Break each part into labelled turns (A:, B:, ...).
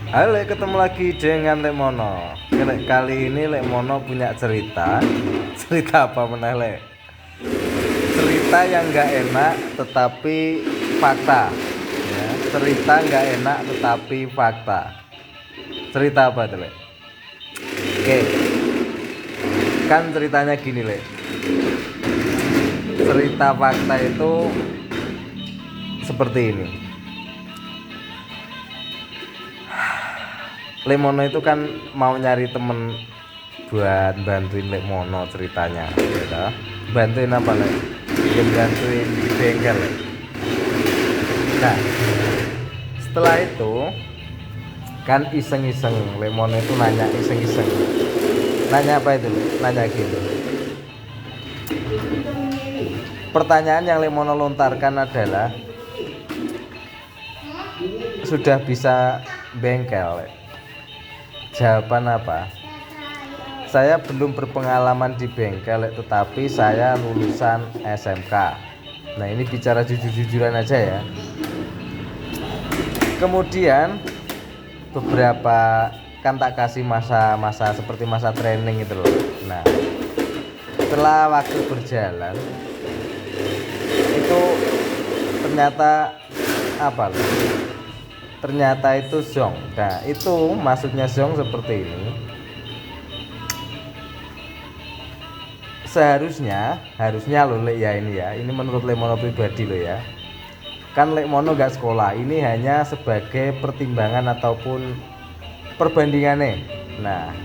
A: Halo, ketemu lagi dengan Lek Mono. Kali ini Lek Mono punya cerita. Cerita apa meneh, Lek? Cerita yang nggak enak tetapi fakta. Ya, cerita nggak enak tetapi fakta. Cerita apa tuh, Lek? Oke, kan ceritanya gini, Lek. Cerita fakta itu seperti ini. Lemono itu kan mau nyari temen buat bantuin Lek Mono ceritanya, gitu. Bantuin apa, Lek? Bantuin di bengkel, Lek. Nah, setelah itu kan iseng-iseng Lek Mono itu nanya iseng-iseng. Nanya apa itu, Lek? Nanya gitu. Pertanyaan yang Lek Mono lontarkan adalah, sudah bisa bengkel, Lek? Jawaban apa? Saya belum berpengalaman di bengkel, tetapi saya lulusan SMK. Nah, ini bicara jujur-jujuran aja ya. Kemudian beberapa kan tak kasih masa-masa seperti masa training itu loh. Nah, setelah waktu berjalan itu ternyata apa loh? Ternyata itu zong. Nah, itu maksudnya zong seperti ini. Harusnya lo, Lek, ya ini ya. Ini menurut Lek Mono pribadi lo ya. Kan Lek Mono gak sekolah. Ini hanya sebagai pertimbangan ataupun perbandingannya. Nah,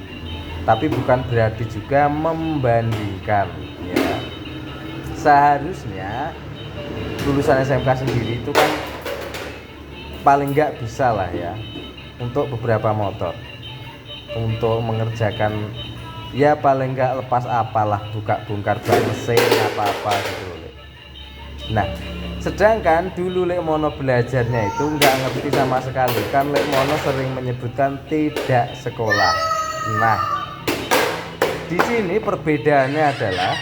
A: tapi bukan berarti juga membandingkan ya. Seharusnya lulusan SMK sendiri itu kan paling nggak bisa lah ya untuk beberapa motor, untuk mengerjakan ya paling nggak lepas apalah, buka bongkar ban mesin apa-apa gitu loh. Nah, sedangkan dulu Lek Mono belajarnya itu nggak ngerti sama sekali. Kan Lek Mono sering menyebutkan tidak sekolah. Nah, di sini perbedaannya adalah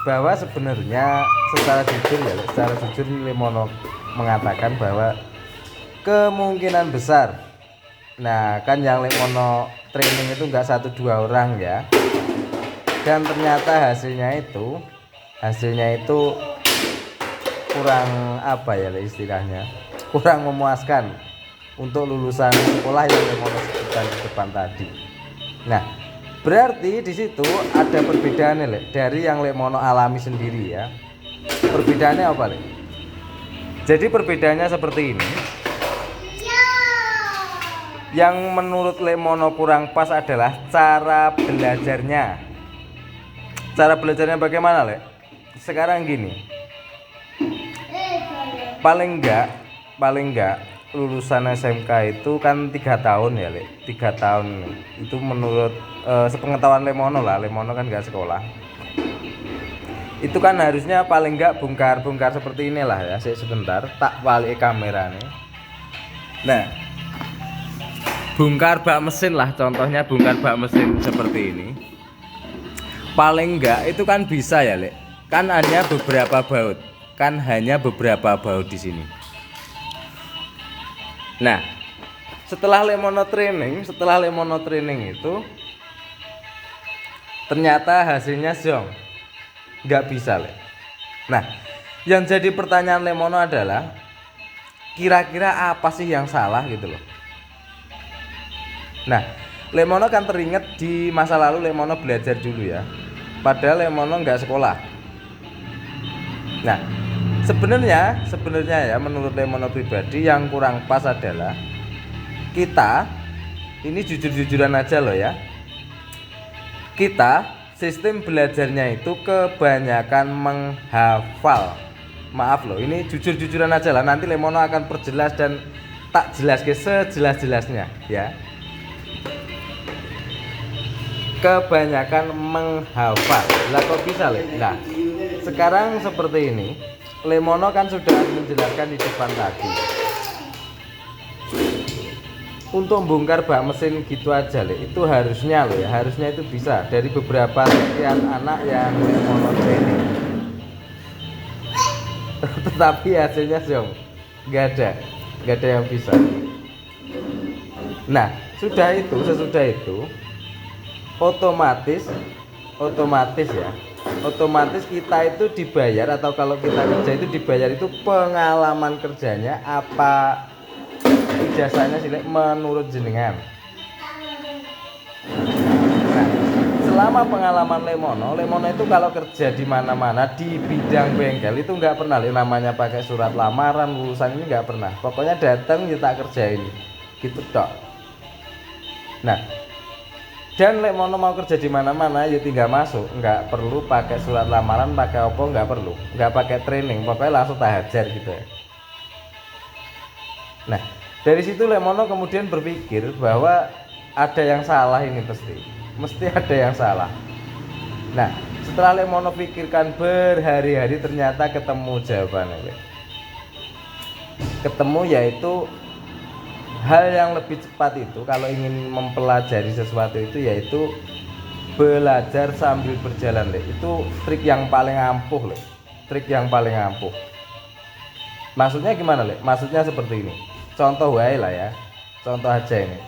A: bahwa sebenarnya secara jujur Lek Mono mengatakan bahwa kemungkinan besar, nah kan yang Lek Mono training itu enggak 1-2 orang ya, dan ternyata hasilnya itu kurang apa ya istilahnya, kurang memuaskan untuk lulusan sekolah yang Lek Mono sebutkan di depan tadi. Nah, berarti di situ ada perbedaannya, Lek, dari yang Lek Mono alami sendiri ya. Perbedaannya apa, Lek? Jadi perbedaannya seperti ini. Yang menurut Lek Mono kurang pas adalah cara belajarnya. Cara belajarnya bagaimana, Lek? Sekarang gini. Paling enggak lulusan SMK itu kan 3 tahun ya, Lek. 3 tahun. Itu menurut sepengetahuan Lek Mono lah. Lek Mono kan enggak sekolah. Itu kan harusnya paling enggak bongkar-bongkar seperti inilah ya. Sebentar, tak balik kameranya. Nah, bongkar bak mesin lah, contohnya bongkar bak mesin seperti ini. Paling enggak itu kan bisa ya, Lek. Kan hanya beberapa baut di sini. Nah, setelah Lek Mono training itu ternyata hasilnya zong. Nggak bisa, Lek. Nah, yang jadi pertanyaan Lek Mono adalah kira-kira apa sih yang salah gitu loh. Nah, Lek Mono kan teringat di masa lalu Lek Mono belajar dulu ya, padahal Lek Mono nggak sekolah. Nah, sebenarnya ya menurut Lek Mono pribadi yang kurang pas adalah kita ini jujur-jujuran aja loh ya, kita sistem belajarnya itu kebanyakan menghafal. Maaf loh, ini jujur-jujuran aja lah. Nanti Lek Mono akan perjelas dan tak jelas ke sejelas-jelasnya ya. Kebanyakan menghafal. Lah kok bisa, Lek? Nah, sekarang seperti ini. Lek Mono kan sudah menjelaskan di depan tadi. Untuk bongkar bak mesin gitu aja, Lek, itu harusnya itu bisa dari beberapa sekian anak yang Lek Mono training. Tetapi hasilnya nggak ada yang bisa. Nah, sesudah itu otomatis ya. Otomatis kita itu dibayar, atau kalau kita kerja itu dibayar itu pengalaman kerjanya apa ijazahnya sih menurut jenengan. Nah, selama pengalaman Lemono itu kalau kerja di mana-mana di bidang bengkel itu nggak pernah namanya pakai surat lamaran, lulusan ini nggak pernah. Pokoknya datang ya tak kerjain gitu tok. Nah, dan Lemono mau kerja di mana-mana ya tinggal masuk, nggak perlu pakai surat lamaran, pakai apa nggak perlu, nggak pakai training, pokoknya langsung tak hajar gitu ya. Nah, dari situ Lemono kemudian berpikir bahwa ada yang salah ini, mesti ada yang salah. Nah, setelah Lemono pikirkan berhari-hari ternyata ketemu jawabannya. Ketemu, yaitu hal yang lebih cepat itu kalau ingin mempelajari sesuatu itu yaitu belajar sambil berjalan. Itu trik yang paling ampuh, trik yang paling ampuh. Maksudnya gimana, maksudnya seperti ini, contoh wae lah ya, contoh aja ini.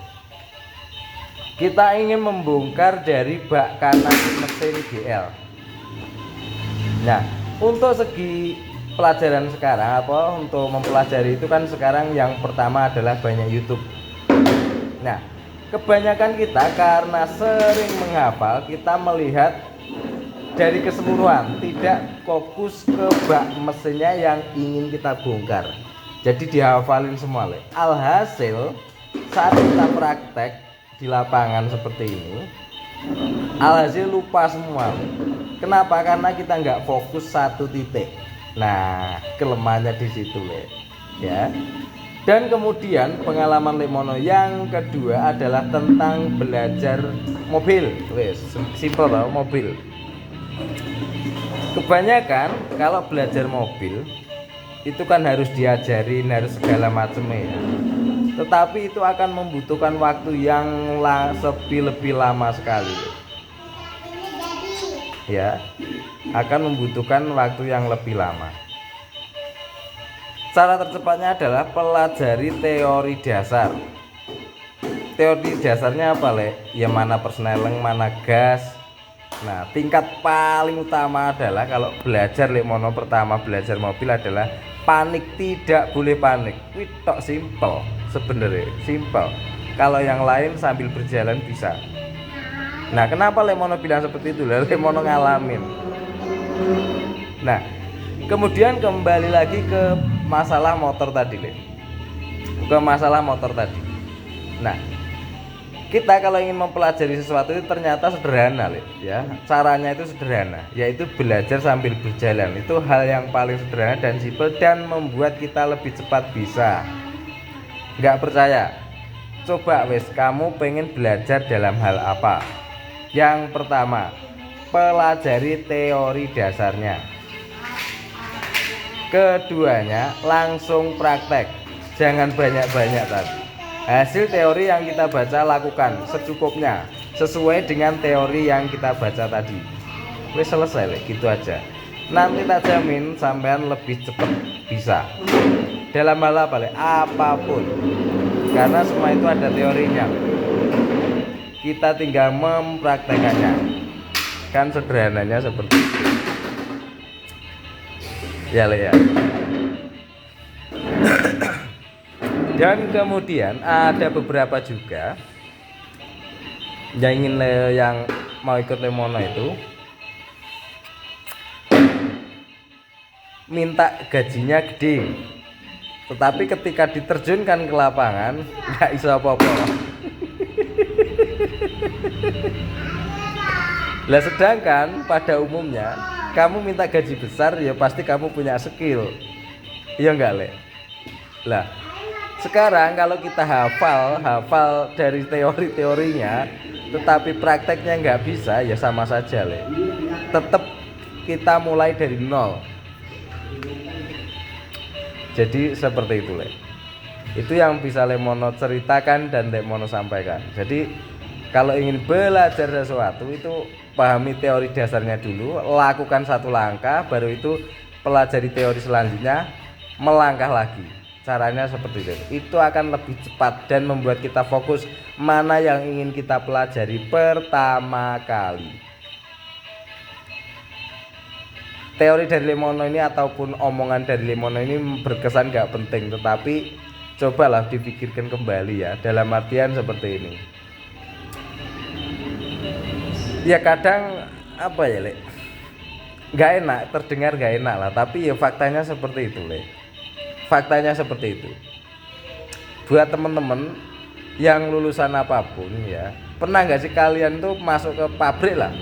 A: Kita ingin membongkar dari bak kanan mesin GL. Nah, untuk segi pelajaran sekarang untuk mempelajari itu kan sekarang yang pertama adalah banyak YouTube. Nah, kebanyakan kita karena sering menghafal, kita melihat dari keseluruhan, tidak fokus ke bak mesinnya yang ingin kita bongkar. Jadi dihafalin semua. Alhasil saat kita praktek di lapangan seperti ini, alhasil lupa semua. Kenapa? Karena kita nggak fokus satu titik. Nah, kelemahannya di situ, ya. Dan kemudian pengalaman Lemono yang kedua adalah tentang belajar mobil. Simpel tau, mobil. Kebanyakan kalau belajar mobil itu kan harus diajarin, harus segala macamnya ya. Tetapi itu akan membutuhkan waktu yang lebih lama sekali. Ya, akan membutuhkan waktu yang lebih lama. Cara tercepatnya adalah pelajari teori dasar. Teori dasarnya apa, Ya mana persneleng, mana gas. Nah, tingkat paling utama adalah kalau belajar Lemono pertama belajar mobil adalah panik, tidak boleh panik. Wih, tok simple sebenarnya, simple. Kalau yang lain sambil berjalan bisa. Nah, kenapa Lemono bilang seperti itu? Lemono ngalamin. Nah, kemudian kembali lagi ke masalah motor tadi, Nah, kita kalau ingin mempelajari sesuatu itu ternyata sederhana, ya. Caranya itu sederhana, yaitu belajar sambil berjalan. Itu hal yang paling sederhana dan simpel dan membuat kita lebih cepat bisa. Nggak percaya? Coba kamu pengen belajar dalam hal apa? Yang pertama, pelajari teori dasarnya. Keduanya, langsung praktek. Jangan banyak-banyak tadi. Hasil teori yang kita baca lakukan secukupnya, sesuai dengan teori yang kita baca tadi. Wes selesai, gitu aja. Nanti tak jamin sampean lebih cepat bisa. Dalam hal apa, apapun. Karena semua itu ada teorinya. Kita tinggal mempraktekannya. Kan sederhananya seperti itu. Ya, ya. Dan kemudian ada beberapa juga yang mau ikut Lemono itu minta gajinya gede, tetapi ketika diterjunkan ke lapangan nggak bisa apa-apa. Lah, sedangkan pada umumnya kamu minta gaji besar ya pasti kamu punya skill, iya enggak, Lah, sekarang kalau kita hafal dari teori-teorinya tetapi prakteknya nggak bisa, ya sama saja, tetap kita mulai dari nol. Jadi seperti itu, Itu yang bisa Lemono ceritakan dan Lemono sampaikan. Jadi kalau ingin belajar sesuatu itu pahami teori dasarnya dulu, lakukan satu langkah, baru itu pelajari teori selanjutnya, melangkah lagi. caranya seperti itu akan lebih cepat dan membuat kita fokus mana yang ingin kita pelajari pertama kali. Teori dari Lemono ini ataupun omongan dari Lemono ini berkesan gak penting, tetapi cobalah dipikirkan kembali ya, dalam artian seperti ini. Ya kadang apa ya Le, gak enak, terdengar gak enak lah, tapi ya faktanya seperti itu Le. Faktanya seperti itu. Buat temen-temen yang lulusan apapun ya, pernah gak sih kalian tuh masuk ke pabrik lah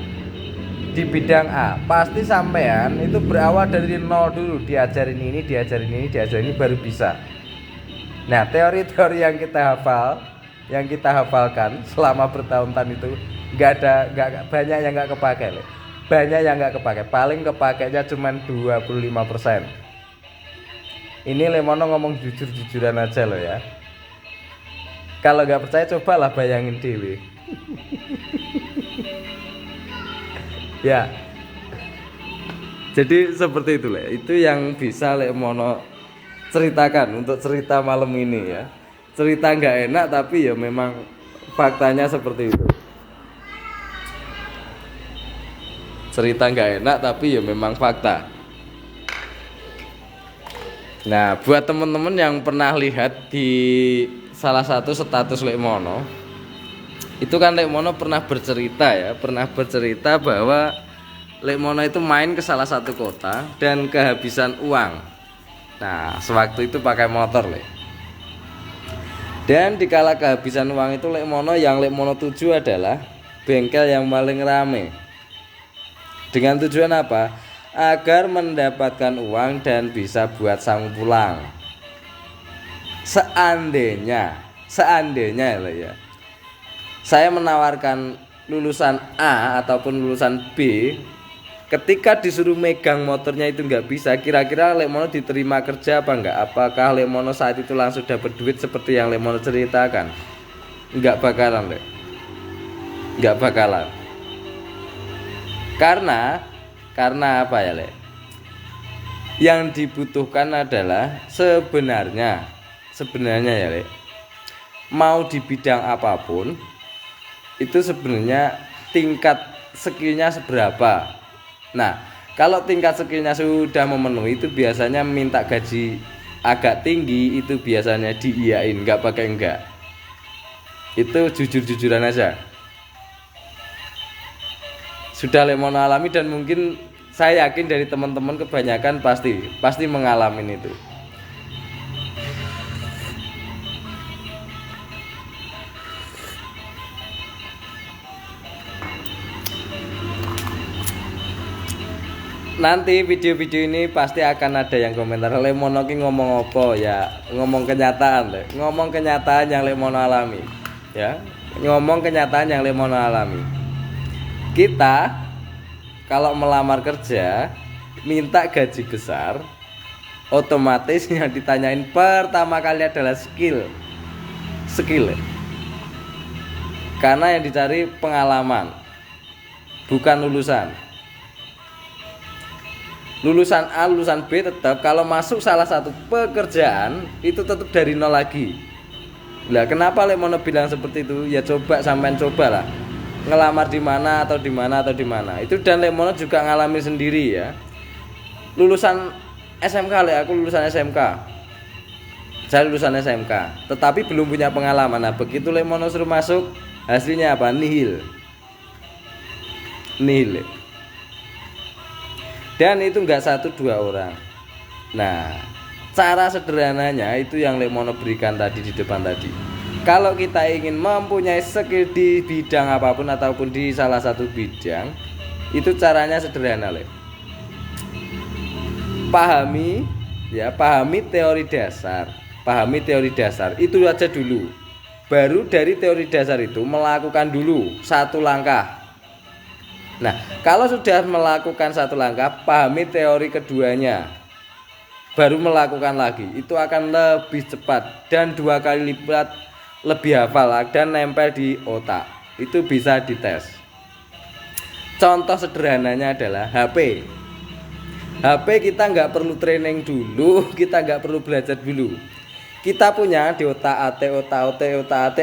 A: di bidang A, pasti sampean itu berawal dari nol dulu, diajarin ini baru bisa. Nah teori-teori yang kita hafalkan selama bertahun-tahun itu gak banyak yang gak kepake Le. Banyak yang gak kepake, paling kepakainya cuma 25%. Ini Lemono ngomong jujur-jujuran aja loh ya. Kalau nggak percaya cobalah bayangin dewe. Ya. Jadi seperti itu lah. Itu yang bisa Lemono ceritakan untuk cerita malam ini ya. Cerita nggak enak tapi ya memang faktanya seperti itu. Cerita nggak enak tapi ya memang fakta. Nah, buat teman-teman yang pernah lihat di salah satu status Lemono, itu kan Lemono pernah bercerita bahwa Lemono itu main ke salah satu kota dan kehabisan uang. Nah, sewaktu itu pakai motor Le. Dan dikala kehabisan uang itu yang Lemono tuju adalah bengkel yang paling rame. Dengan tujuan apa? Agar mendapatkan uang dan bisa buat sang pulang. Seandainya ya, saya menawarkan lulusan A ataupun lulusan B, ketika disuruh megang motornya itu nggak bisa, kira-kira Lemono diterima kerja apa enggak? Apakah Lemono saat itu langsung dapat duit seperti yang Lemono ceritakan? Nggak bakalan Le. Nggak bakalan. Karena apa ya Le? Yang dibutuhkan adalah sebenarnya ya Le, mau di bidang apapun itu sebenarnya tingkat skillnya seberapa. Nah kalau tingkat skillnya sudah memenuhi itu biasanya minta gaji agak tinggi, itu biasanya diiyain, nggak pakai enggak. Itu jujur-jujuran aja. Sudah Lemono alami dan mungkin saya yakin dari teman-teman kebanyakan pasti mengalami itu. Nanti video-video ini pasti akan ada yang komentar Lemono ki ngomong apa ya, ngomong kenyataan Le. Ngomong kenyataan yang Lemono alami ya, ngomong kenyataan yang Lemono alami. Kita kalau melamar kerja minta gaji besar, otomatis yang ditanyain pertama kali adalah skill. Karena yang dicari pengalaman, bukan lulusan. Lulusan A, lulusan B tetap kalau masuk salah satu pekerjaan itu tetap dari nol lagi. Lah kenapa Lemono bilang seperti itu? Ya sampean cobalah. Ngelamar di mana atau di mana. Itu dan Lemono juga ngalami sendiri ya. Lulusan SMK aku lulusan SMK. Saya lulusan SMK, tetapi belum punya pengalaman. Nah, begitu Lemono suruh masuk, hasilnya apa? Nihil. Dan itu enggak 1-2 orang. Nah, cara sederhananya itu yang Lemono berikan tadi di depan tadi. Kalau kita ingin mempunyai skill di bidang apapun ataupun di salah satu bidang, itu caranya sederhana Le. Pahami teori dasar. Itu aja dulu. Baru dari teori dasar itu melakukan dulu satu langkah. Nah, kalau sudah melakukan satu langkah, pahami teori keduanya, baru melakukan lagi. Itu akan lebih cepat dan 2 kali lipat lebih hafal dan nempel di otak. Itu bisa dites. Contoh sederhananya adalah HP kita nggak perlu training dulu, kita nggak perlu belajar dulu. Kita punya di otak-atik,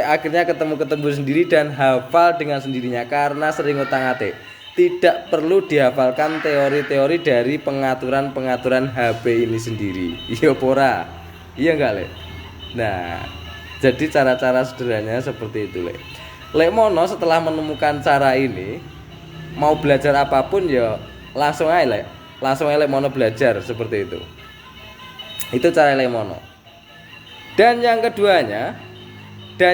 A: akhirnya ketemu sendiri dan hafal dengan sendirinya karena sering otak-atik. Tidak perlu dihafalkan teori-teori dari pengaturan HP ini sendiri. Iya pora. Iya enggak, Le? Nah, jadi cara-cara sederhananya seperti itu, Le. Lek Mono setelah menemukan cara ini, mau belajar apapun ya langsung aja, Le. Langsung aja Lek Mono belajar seperti itu. Itu cara Lek Mono. Dan yang keduanya ya,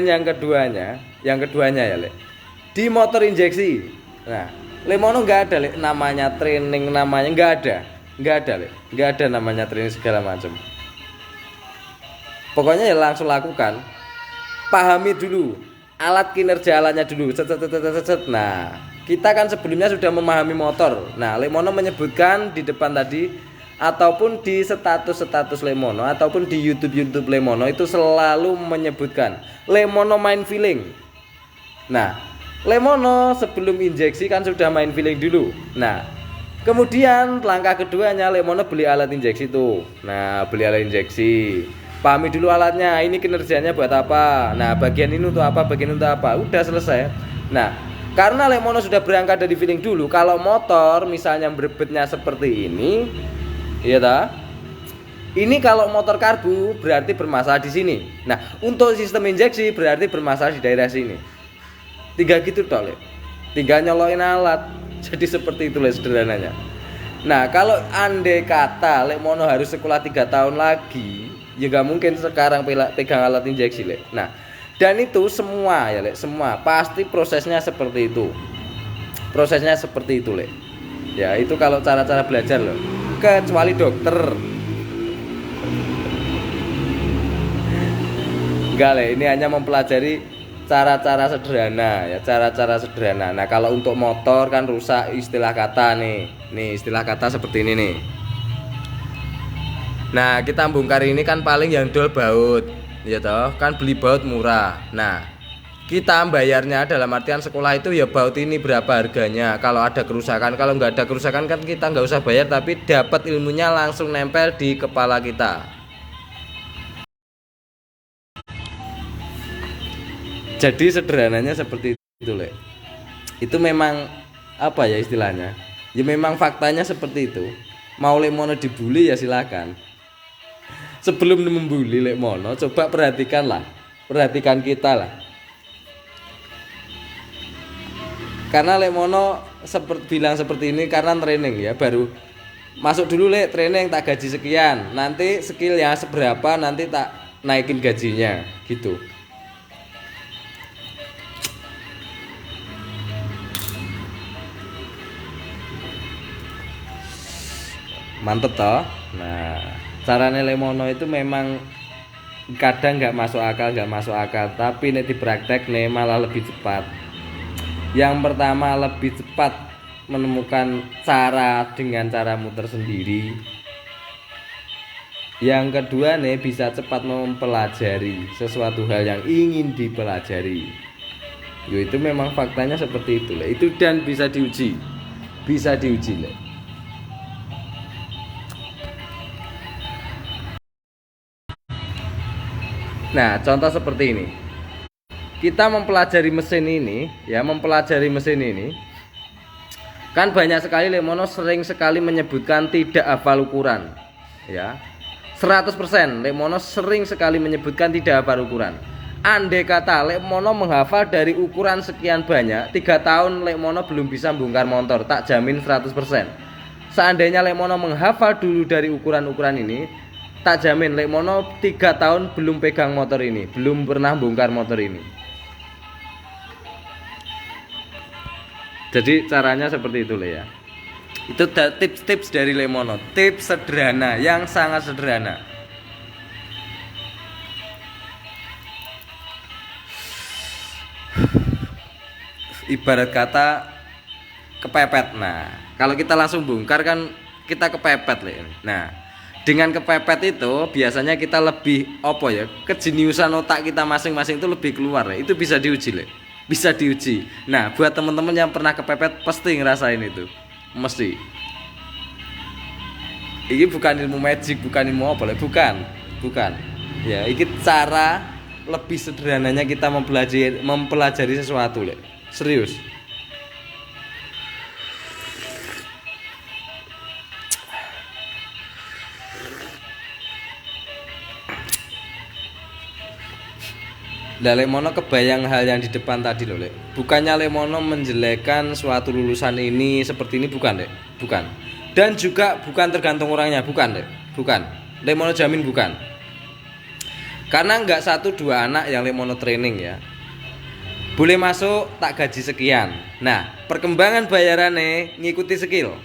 A: Le. Di motor injeksi. Nah, Lek Mono enggak ada, Le, namanya training, namanya enggak ada, Le. Enggak ada namanya training segala macam. Pokoknya ya langsung lakukan. Pahami dulu alat kinerja alatnya dulu. Nah, kita kan sebelumnya sudah memahami motor. Nah, Lek Mono menyebutkan di depan tadi ataupun di status Lek Mono ataupun di YouTube Lek Mono itu selalu menyebutkan Lek Mono main feeling. Nah, Lek Mono sebelum injeksi kan sudah main feeling dulu. Nah, kemudian langkah keduanya Lek Mono beli alat injeksi tuh. Nah, beli alat injeksi. Pahami dulu alatnya, ini kinerjanya buat apa. Nah, bagian ini untuk apa, bagian itu untuk apa. Udah selesai. Nah, karena Lek Mono sudah berangkat dari feeling dulu. Kalau motor misalnya berebetnya seperti ini, iya ta? Ini kalau motor karbu berarti bermasalah di sini. Nah, untuk sistem injeksi berarti bermasalah di daerah sini. 3 gitu toh, Le. 3 nyolokin alat. Jadi seperti itu, Le, sederhananya. Nah, kalau andai kata Lek Mono harus sekolah 3 tahun lagi, ya gak mungkin sekarang pegang alat injeksi, Le. Nah, dan itu semua ya, Le, semua pasti prosesnya seperti itu. Prosesnya seperti itu, Le. Ya, itu kalau cara-cara belajar loh. Kecuali dokter. Enggak, Le, ini hanya mempelajari cara-cara sederhana ya, cara-cara sederhana. Nah, kalau untuk motor kan rusak istilah kata nih. Nih, istilah kata seperti ini nih. Nah, kita bongkar ini kan paling yang dol baut. Ya toh, kan beli baut murah. Nah, kita bayarnya dalam artian sekolah itu ya baut ini berapa harganya. Kalau ada kerusakan, kalau nggak ada kerusakan kan kita nggak usah bayar, tapi dapat ilmunya langsung nempel di kepala kita. Jadi sederhananya seperti itu, Le. Itu memang apa ya istilahnya? Ya memang faktanya seperti itu. Mau Lek Mono dibully ya silakan. Sebelum membuli Lek Mono, coba perhatikan kita lah. Karena Lek Mono bilang seperti ini karena training ya, baru masuk dulu, Le, training tak gaji sekian. Nanti skillnya seberapa nanti tak naikin gajinya gitu. Mantep toh. Nah, caranya Lek Mono itu memang kadang nggak masuk akal, tapi nek dipraktek nih malah lebih cepat. Yang pertama lebih cepat menemukan cara dengan cara muter sendiri. Yang kedua nih bisa cepat mempelajari sesuatu hal yang ingin dipelajari. Itu memang faktanya seperti itu, Le. Itu dan bisa diuji, Le. Nah, contoh seperti ini. Kita mempelajari mesin ini, kan banyak sekali Lek Mono sering sekali menyebutkan tidak hafal ukuran. Ya. 100% Lek Mono sering sekali menyebutkan tidak hafal ukuran. Andai kata Lek Mono menghafal dari ukuran sekian banyak, 3 tahun Lek Mono belum bisa bongkar motor, tak jamin 100%. Seandainya Lek Mono menghafal dulu dari ukuran-ukuran ini, tak jamin Lek Mono 3 tahun belum pegang motor ini, belum pernah bongkar motor ini. Jadi caranya seperti itu, Le, ya. Itu tips-tips dari Lek Mono, tips sederhana yang sangat sederhana. Ibarat kata kepepet. Nah, kalau kita langsung bongkar kan kita kepepet, Le. Nah, dengan kepepet itu biasanya kita lebih kejeniusan otak kita masing-masing itu lebih keluar, Le. Itu bisa diuji, Le. Bisa diuji. Nah, buat teman-teman yang pernah kepepet pasti ngerasain itu. Mesti. Ini bukan ilmu magic, bukan ilmu apa, Le. Bukan. Ya, iki cara lebih sederhananya kita mempelajari sesuatu, Lek. Serius. Lah Lemono kebayang hal yang di depan tadi loh, Lek. Bukannya Lemono menjelekkan suatu lulusan ini seperti ini, bukan, Lek. Bukan. Dan juga bukan tergantung orangnya, bukan, Lek. Bukan. Lemono jamin bukan. Karena nggak 1-2 anak yang Lemono training ya. Boleh masuk tak gaji sekian. Nah, perkembangan bayarannya ngikuti skill.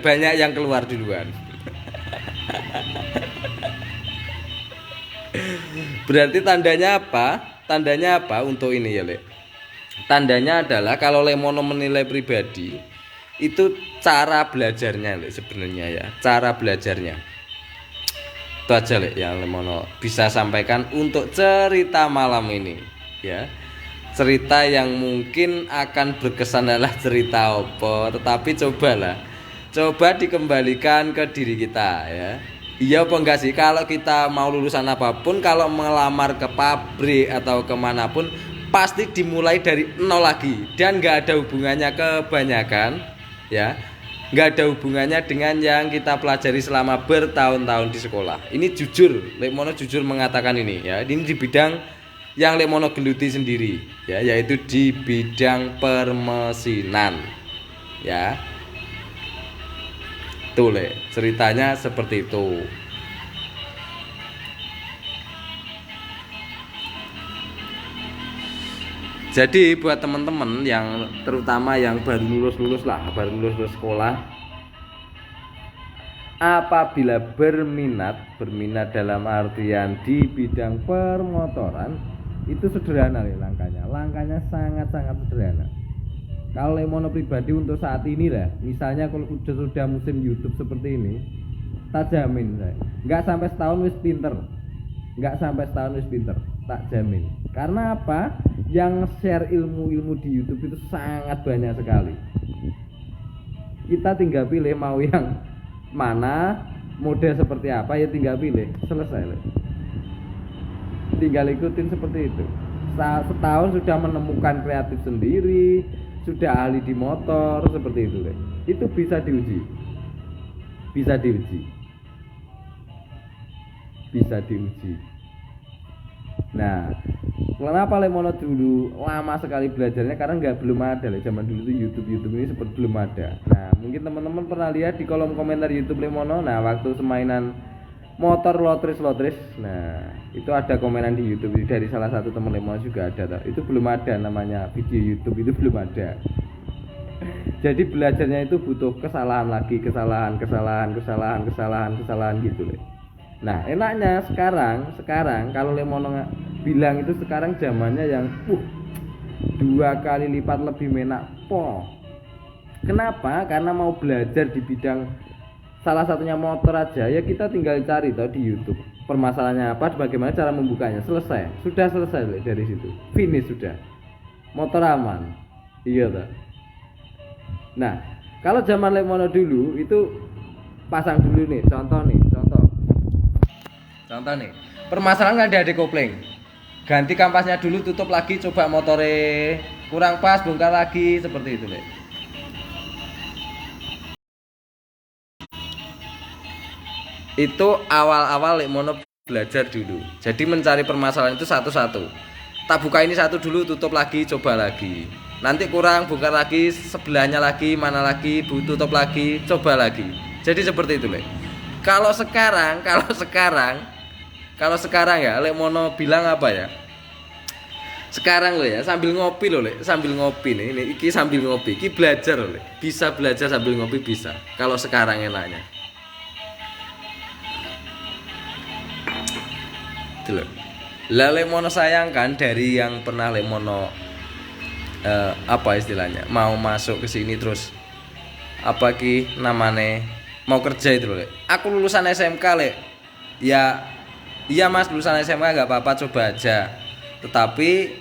A: Banyak yang keluar duluan. Berarti tandanya apa? Tandanya apa untuk ini ya, Lek? Tandanya adalah kalau Lemono menilai pribadi itu cara belajarnya, Lek, sebenarnya ya. Cara belajarnya. Itu aja, Lek, yang Lemono bisa sampaikan untuk cerita malam ini, ya. Cerita yang mungkin akan berkesan adalah cerita opo, tetapi coba dikembalikan ke diri kita ya. Iya apa enggak sih, kalau kita mau lulusan apapun, kalau melamar ke pabrik atau kemanapun pasti dimulai dari nol lagi. Dan nggak ada hubungannya kebanyakan ya, nggak ada hubungannya dengan yang kita pelajari selama bertahun-tahun di sekolah. Ini jujur, Lemono jujur mengatakan ini ya. Ini di bidang yang Lemono geluti sendiri ya, yaitu di bidang permesinan ya. Tuh, Lek, ceritanya seperti itu. Jadi buat teman-teman yang terutama yang baru lulus sekolah, apabila berminat dalam artian di bidang permotoran, itu sederhana, Lek, langkahnya sangat-sangat sederhana. Kalau Lemono pribadi untuk saat ini lah, misalnya kalau sudah musim YouTube seperti ini, tak jamin, nggak sampai setahun wis pinter, tak jamin. Karena apa? Yang share ilmu di YouTube itu sangat banyak sekali. Kita tinggal pilih mau yang mana, model seperti apa, ya tinggal pilih, selesai. Tinggal ikutin seperti itu. Setahun sudah menemukan kreatif sendiri, sudah ahli di motor seperti itu, Lek. Itu bisa diuji. Nah, kenapa Lemono dulu lama sekali belajarnya? Karena belum ada, Lek. Zaman dulu tuh YouTube ini seperti belum ada. Nah, mungkin teman-teman pernah lihat di kolom komentar YouTube Lemono. Nah, waktu semainan motor lotris. Nah, itu ada komenan di YouTube dari salah satu teman Lemono juga ada. Itu belum ada namanya video YouTube, itu belum ada. Jadi belajarnya itu butuh kesalahan gitu, Lek. Nah, enaknya sekarang kalau Lemono bilang itu sekarang zamannya yang 2 kali lipat lebih menak po. Kenapa? Karena mau belajar di bidang salah satunya motor aja ya, kita tinggal cari tahu di YouTube permasalahannya apa, bagaimana cara membukanya, sudah selesai dari situ, finish sudah, motor aman. Iya toh. Nah, kalau zaman Lemono dulu itu pasang dulu nih, contoh nih, permasalahan nggak ada kopling, ganti kampasnya dulu, tutup lagi, coba motornya kurang pas, bongkar lagi, seperti itu, Lek. Itu awal-awal Lemono belajar dulu. Jadi mencari permasalahan itu satu-satu. Tak buka ini satu dulu, tutup lagi, coba lagi. Nanti kurang, bongkar lagi, sebelahnya lagi, mana lagi, tutup lagi, coba lagi. Jadi seperti itu, Lek. Kalau sekarang ya, Lemono bilang apa ya? Sekarang lo ya, sambil ngopi lo, Lek, sambil ngopi nih, iki sambil ngopi, iki belajar lo, Lek. Bisa belajar sambil ngopi bisa. Kalau sekarang enaknya. Lah Lemono sayangkan dari yang pernah Lemono apa istilahnya, mau masuk ke sini terus apa ki namane mau kerja itu loh, Lek. Aku lulusan SMK, Lek. Ya iya Mas, lulusan SMK enggak apa-apa, coba aja. Tetapi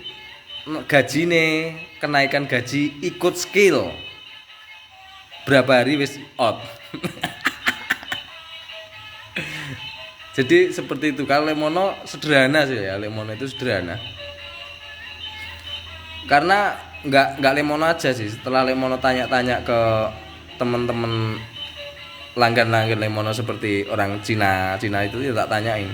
A: gaji nih, kenaikan gaji ikut skill. Berapa hari wis out. Jadi seperti itu. Kalau Lemono sederhana sih ya, Lemono itu sederhana. Karena nggak Lemono aja sih. Setelah Lemono tanya-tanya ke teman-teman langgan-langgan Lemono seperti orang Cina itu ya tak tanyain.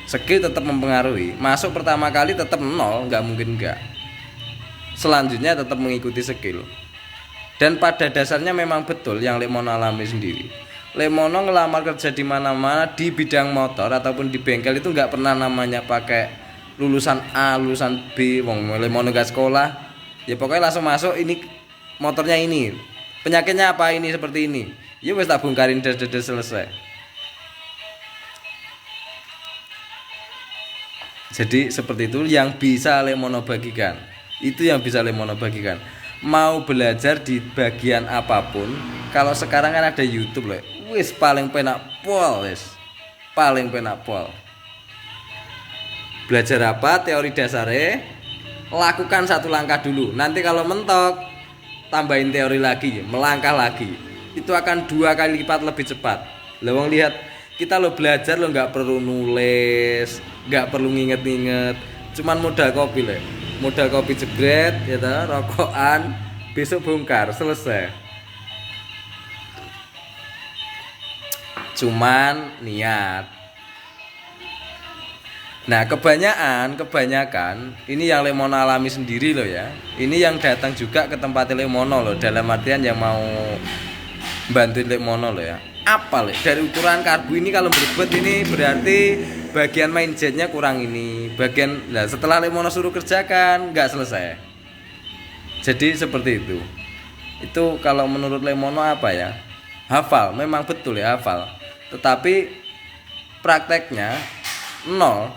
A: Skill tetap mempengaruhi. Masuk pertama kali tetap nol, nggak mungkin nggak. Selanjutnya tetap mengikuti skill. Dan pada dasarnya memang betul yang Lemono alami sendiri. Lemono ngelamar kerja di mana-mana di bidang motor ataupun di bengkel itu nggak pernah namanya pakai lulusan A, lulusan B. Wong Lemono nggak sekolah, ya pokoknya langsung masuk. Ini motornya ini, penyakitnya apa ini seperti ini. Ya wes tak bongkarin des selesai. Jadi seperti itu yang bisa Lemono bagikan. Itu yang bisa Lemono bagikan. Mau belajar di bagian apapun, kalau sekarang kan ada YouTube loh. Wis paling penak pol, wis. Paling penak pol. Belajar apa? Teori dasarnya. Lakukan satu langkah dulu. Nanti kalau mentok, tambahin teori lagi, melangkah lagi. Itu akan 2 kali lipat lebih cepat. Lewong lihat, kita lo belajar lo nggak perlu nulis, nggak perlu nginget-nginget, cuman modal kopi le, modal kopi jebret, ya toh, rokokan, besok bongkar, selesai. Cuman niat. Nah kebanyakan ini yang Lemono alami sendiri loh ya. Ini yang datang juga ke tempat Lemono loh, dalam artian yang mau bantuin Lemono loh ya. Apa loh dari ukuran karbu ini, kalau berbet ini berarti bagian main jetnya kurang ini, bagian. Nah setelah Lemono suruh kerjakan nggak selesai. Jadi seperti itu. Itu kalau menurut Lemono apa ya, hafal, memang betul ya hafal, tetapi prakteknya nol.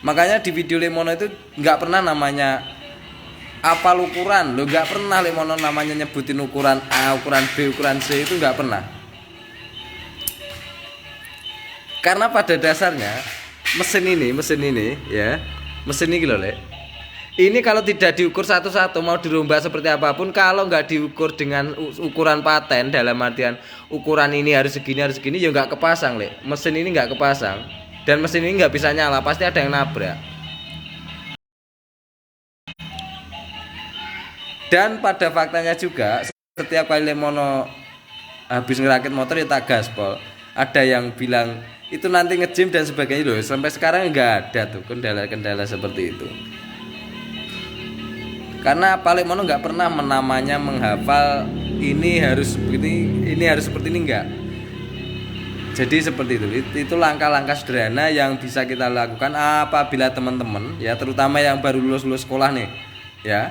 A: Makanya di video Lemono itu nggak pernah namanya apal ukuran lo, nggak pernah Lemono namanya nyebutin ukuran A, ukuran B, ukuran C, itu nggak pernah. Karena pada dasarnya mesin ini ya, mesin ini loh le, ini kalau tidak diukur satu-satu, mau dirombak seperti apapun, kalau nggak diukur dengan ukuran paten, dalam artian ukuran ini harus segini ya nggak kepasang le. Mesin ini nggak kepasang, dan mesin ini nggak bisa nyala, pasti ada yang nabrak. Dan pada faktanya juga, setiap kali Lemono habis ngerakit motor ya tak gaspol. Ada yang bilang itu nanti nge-gym dan sebagainya loh. Sampai sekarang nggak ada tuh kendala-kendala seperti itu. Karena Pak Lemono nggak pernah namanya menghafal ini harus begini, ini harus seperti ini, enggak. Jadi seperti itu. Itu langkah-langkah sederhana yang bisa kita lakukan apabila teman-teman ya, terutama yang baru lulus sekolah nih ya.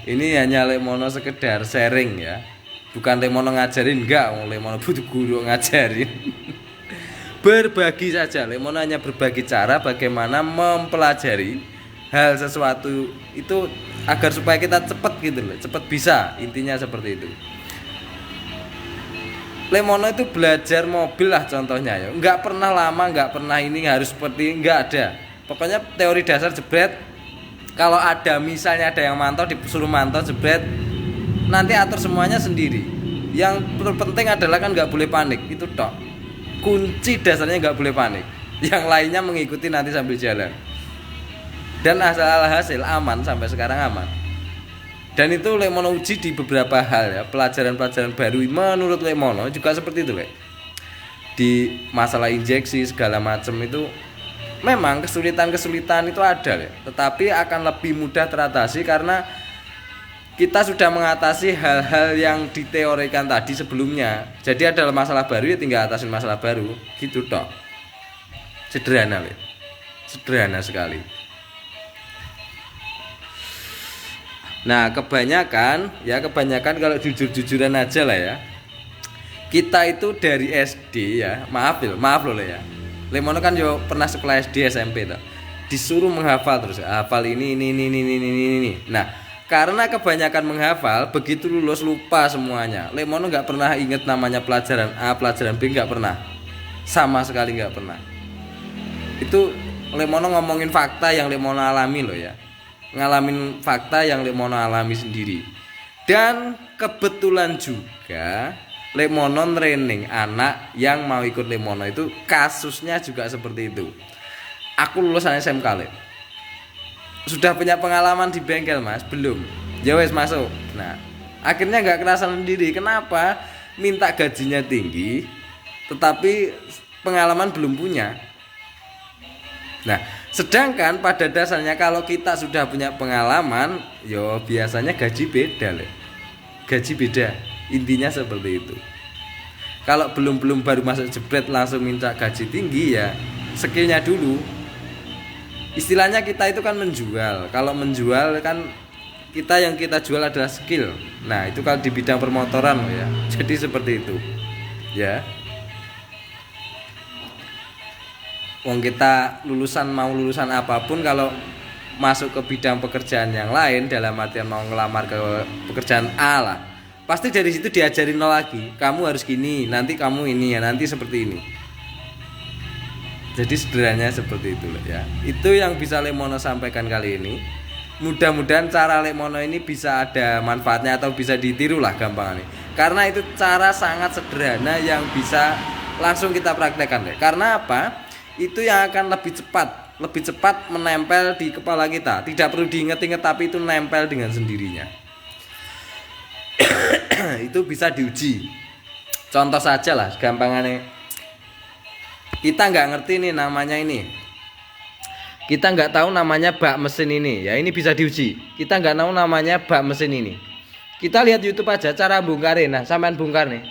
A: Ini hanya Lemono sekedar sharing ya, bukan Lemono ngajarin, enggak. Lemono butuh guru ngajarin. Berbagi saja, Lemono hanya berbagi cara bagaimana mempelajari hal sesuatu itu agar supaya kita cepat gitu loh, cepat bisa, intinya seperti itu. Lemono itu belajar mobil lah contohnya ya, nggak pernah lama, nggak pernah ini harus seperti, nggak ada. Pokoknya teori dasar jebret. Kalau ada misalnya ada yang mantau, disuruh mantau jebret, nanti atur semuanya sendiri. Yang terpenting adalah kan nggak boleh panik, itu tok. Kunci dasarnya nggak boleh panik. Yang lainnya mengikuti nanti sambil jalan. Dan hasil aman, sampai sekarang aman. Dan itu Lemono uji di beberapa hal ya, pelajaran-pelajaran baru menurut Lemono juga seperti itu le. Di masalah injeksi segala macam itu memang kesulitan itu ada ya, tetapi akan lebih mudah teratasi karena kita sudah mengatasi hal-hal yang diteorikan tadi sebelumnya. Jadi ada masalah baru ya tinggal atasin masalah baru, gitu toh. Sederhana le. Sederhana sekali. Nah, kebanyakan kalau jujur-jujuran aja lah ya. Kita itu dari SD ya, maaf loh ya. Lemono kan yo pernah sekolah SD SMP toh. Disuruh menghafal terus, hafal ini. Nah, karena kebanyakan menghafal, begitu lulus lupa semuanya. Lemono nggak pernah inget namanya pelajaran A, pelajaran B, nggak pernah. Sama sekali nggak pernah. Itu Lemono ngomongin fakta yang Lemono alami loh ya. Ngalamin fakta yang Lemono alami sendiri. Dan kebetulan juga Lek Mono training anak yang mau ikut Lek Mono itu kasusnya juga seperti itu. Aku lulusan SMK Lek. Sudah punya pengalaman di bengkel Mas? Belum. Ya wes masuk. Nah, akhirnya nggak kerasa sendiri. Kenapa? Minta gajinya tinggi, tetapi pengalaman belum punya. Nah, sedangkan pada dasarnya kalau kita sudah punya pengalaman, yo biasanya gaji beda, Lek. Gaji beda. Intinya seperti itu. Kalau belum baru masuk jebret langsung minta gaji tinggi ya, skillnya dulu. Istilahnya kita itu kan menjual. Kalau menjual kan yang kita jual adalah skill. Nah, itu kalau di bidang permotoran ya. Jadi seperti itu. Ya. Wong kita mau lulusan apapun kalau masuk ke bidang pekerjaan yang lain dalam artian mau ngelamar ke pekerjaan A lah. Pasti dari situ diajarin nol lagi. Kamu harus gini, nanti kamu ini ya, nanti seperti ini. Jadi sederhananya seperti itu ya. Itu yang bisa Lek Mono sampaikan kali ini. Mudah-mudahan cara Lek Mono ini bisa ada manfaatnya atau bisa ditiru lah gampangnya. Karena itu cara sangat sederhana yang bisa langsung kita praktekkan deh. Karena apa? Itu yang akan lebih cepat menempel di kepala kita. Tidak perlu diingat-ingat tapi itu nempel dengan sendirinya. Itu bisa diuji. Contoh saja lah gampangannya. Kita nggak ngerti nih namanya ini. Kita nggak tahu namanya bak mesin ini, ya ini bisa diuji. Kita nggak tahu namanya bak mesin ini. Kita lihat YouTube aja cara bongkarin. Nah, sampean bongkar nih.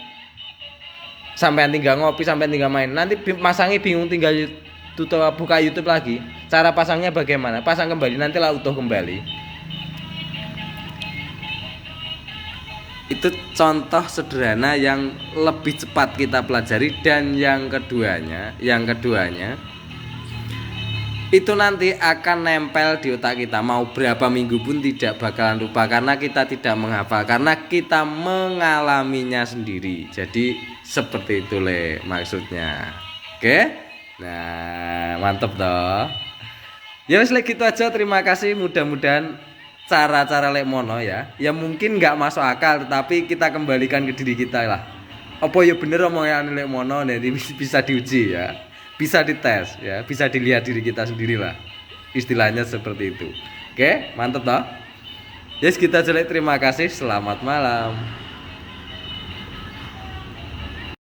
A: Sampean tinggal ngopi, sampean tinggal main. Nanti masangnya bingung tinggal buka YouTube lagi. Cara pasangnya bagaimana? Pasang kembali, nanti lah utuh kembali. Itu contoh sederhana yang lebih cepat kita pelajari dan yang keduanya itu nanti akan nempel di otak kita. Mau berapa minggu pun tidak bakalan lupa karena kita tidak menghafal, karena kita mengalaminya sendiri. Jadi seperti itu Le maksudnya. Oke? Nah, mantep toh. Ya wis gitu aja, terima kasih. Mudah-mudahan cara-cara Lek Mono ya mungkin nggak masuk akal, tetapi kita kembalikan ke diri kita lah. Apa ya bener omongan Lek Mono nanti bisa diuji ya. Bisa dites ya, bisa dilihat diri kita sendiri lah. Istilahnya seperti itu. Oke, mantap toh. Yes, kita jelek, terima kasih. Selamat malam.